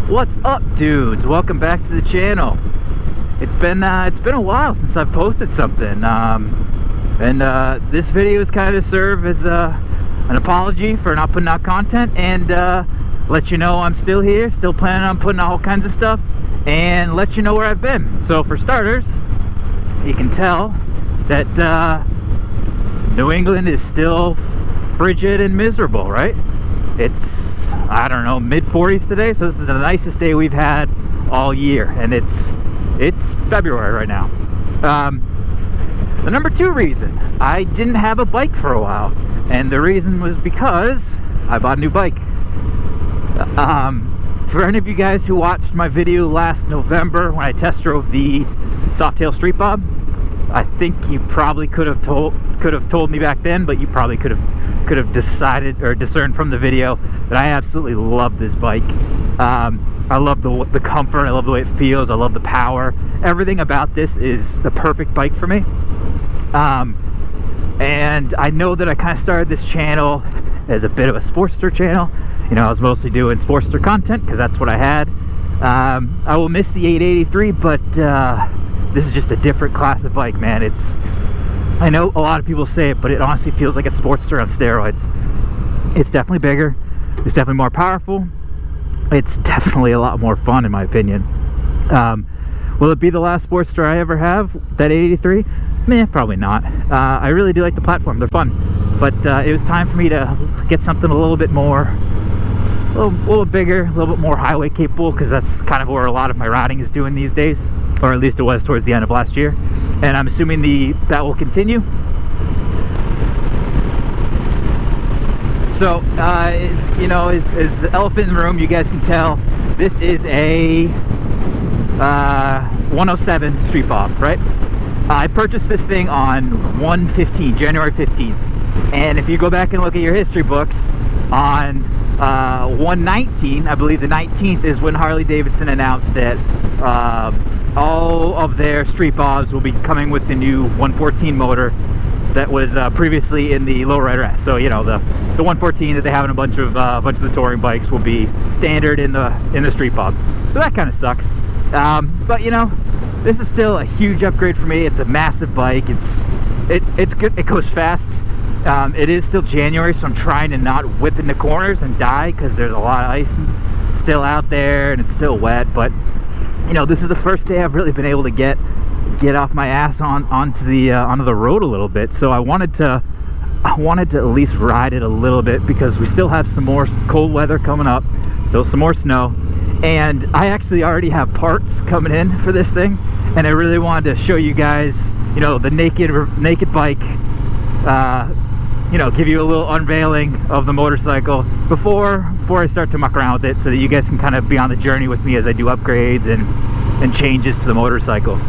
What's up, dudes? Welcome back to the channel. It's been a while since I've posted something, this video is kind of to serve as an apology for not putting out content, and let you know I'm still here, still planning on putting out all kinds of stuff, and let you know where I've been. So for starters, you can tell that New England is still frigid and miserable, right? It's, I don't know, mid-40s today, so this is the nicest day we've had all year, and it's February right now. The number two reason, I didn't have a bike for a while, and the reason was because I bought a new bike. For any of you guys who watched my video last November when I test drove the Softail Street Bob, I think you probably could have told me back then, but you probably could have decided or discerned from the video that I absolutely love this bike. I love the comfort, I love the way it feels, I love the power. Everything about this is the perfect bike for me. And I know that I kind of started this channel as a bit of a Sportster channel. You know, I was mostly doing Sportster content because that's what I had. I will miss the 883, but this is just a different class of bike, man. I know a lot of people say it, but it honestly feels like a Sportster on steroids. It's definitely bigger, it's definitely more powerful, it's definitely a lot more fun in my opinion. Will it be the last Sportster I ever have, that 883? Meh, probably not. I really do like the platform, they're fun, but it was time for me to get something a little bit more, a little bigger, a little bit more highway capable, because that's kind of where a lot of my riding is doing these days, or at least it was towards the end of last year, and I'm assuming that will continue. So, as the elephant in the room, you guys can tell, this is a 107 Street Bob, right? I purchased this thing on January 15th, and if you go back and look at your history books, on 1/19, I believe the 19th is when Harley Davidson announced that all of their Street Bobs will be coming with the new 114 motor that was previously in the Lowrider S. So you know, the 114 that they have in a bunch of the touring bikes will be standard in the Street Bob. So that kind of sucks. But you know, this is still a huge upgrade for me. It's a massive bike. It's good. It goes fast. It is still January, so I'm trying to not whip into corners and die because there's a lot of ice still out there and it's still wet. But you know, this is the first day I've really been able to get off my ass onto the road a little bit. So I wanted to at least ride it a little bit because we still have some more cold weather coming up, still some more snow, and I actually already have parts coming in for this thing, and I really wanted to show you guys, you know, the naked bike. You know, give you a little unveiling of the motorcycle before I start to muck around with it, so that you guys can kind of be on the journey with me as I do upgrades and changes to the motorcycle.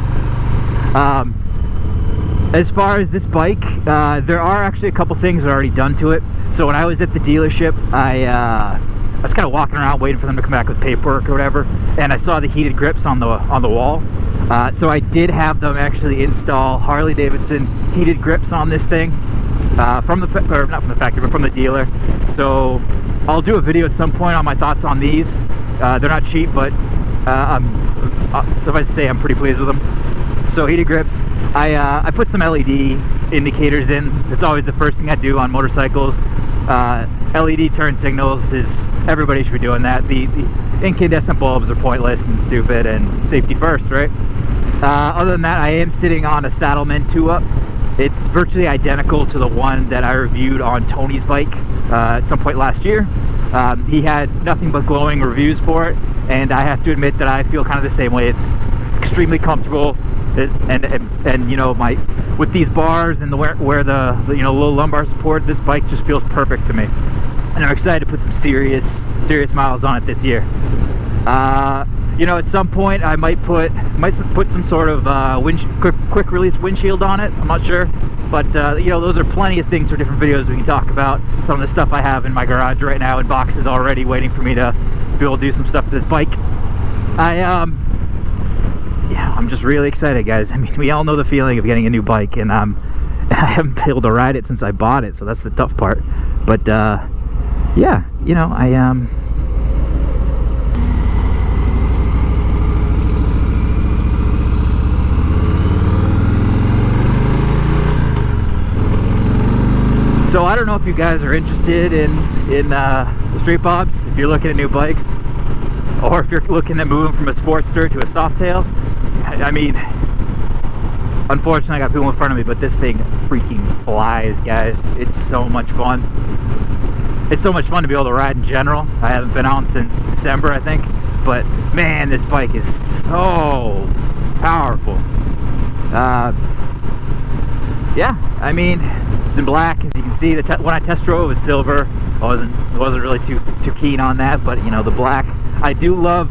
As far as this bike, there are actually a couple things that are already done to it. So when I was at the dealership, I was kind of walking around waiting for them to come back with paperwork or whatever, and I saw the heated grips on the wall. So I did have them actually install Harley Davidson heated grips on this thing. Not from the factory, but from the dealer. So I'll do a video at some point on my thoughts on these. They're not cheap, but suffice to say, I'm pretty pleased with them. So heated grips. I put some LED indicators in. It's always the first thing I do on motorcycles. LED turn signals everybody should be doing that. The incandescent bulbs are pointless and stupid, and safety first, right? Other than that, I am sitting on a Saddlemen 2-up. It's virtually identical to the one that I reviewed on Tony's bike at some point last year. He had nothing but glowing reviews for it, and I have to admit that I feel kind of the same way. It's extremely comfortable, and you know, with these bars and where the you know, low lumbar support, this bike just feels perfect to me, and I'm excited to put some serious miles on it this year. You know, at some point I might put some sort of quick release windshield on it. I'm not sure, but you know, those are plenty of things for different videos we can talk about. Some of the stuff I have in my garage right now in boxes already, waiting for me to be able to do some stuff to this bike. Yeah, I'm just really excited, guys. I mean, we all know the feeling of getting a new bike, and I haven't been able to ride it since I bought it, so that's the tough part. But yeah, you know, So I don't know if you guys are interested in the Street Bobs, if you're looking at new bikes, or if you're looking at moving from a Sportster to a Softail. I mean, unfortunately I got people in front of me, but this thing freaking flies, guys. It's so much fun. It's so much fun to be able to ride in general. I haven't been out since December, I think, but man, this bike is so powerful. Yeah, I mean, it's in black, as you can see. When I test drove, it was silver. I wasn't really too keen on that, but you know, the black. I do love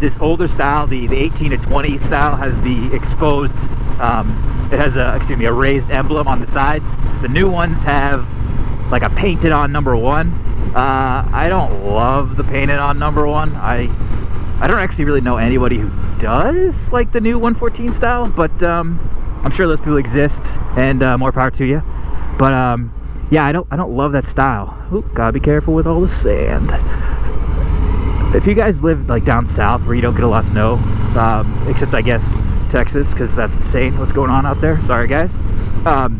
this older style. The 18 to 20 style has the exposed. It has a raised emblem on the sides. The new ones have like a painted on number 1. I don't love the painted on number 1. I don't actually really know anybody who does like the new 114 style, but I'm sure those people exist, and more power to you. But yeah, I don't love that style. Ooh, gotta be careful with all the sand. If you guys live like down south where you don't get a lot of snow, except I guess Texas, because that's insane what's going on out there. Sorry guys. But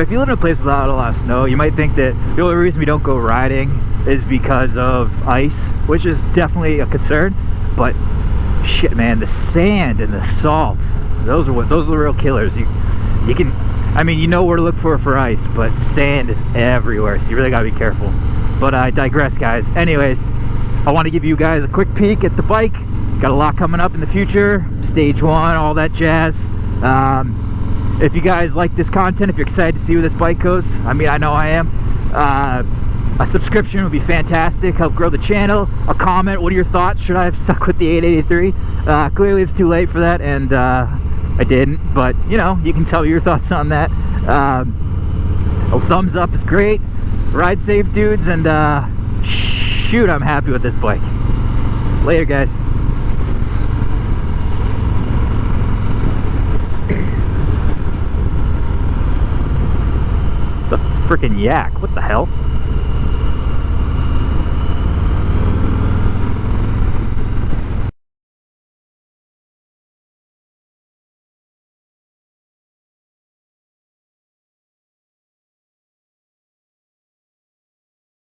if you live in a place without a lot of snow, you might think that the only reason we don't go riding is because of ice, which is definitely a concern. But shit, man, the sand and the salt, those are the real killers. You can, I mean, you know where to look for ice, but sand is everywhere, so you really gotta be careful. But I digress, guys. Anyways, I want to give you guys a quick peek at the bike. Got a lot coming up in the future, stage 1, all that jazz. If you guys like this content, if you're excited to see where this bike goes, I mean, I know I am. A subscription would be fantastic, help grow the channel. A comment, what are your thoughts? Should I have stuck with the 883? Clearly it's too late for that, and I didn't, but you know, you can tell me your thoughts on that. A thumbs up is great. Ride safe, dudes, and shoot, I'm happy with this bike. Later, guys. It's a freaking yak. What the hell?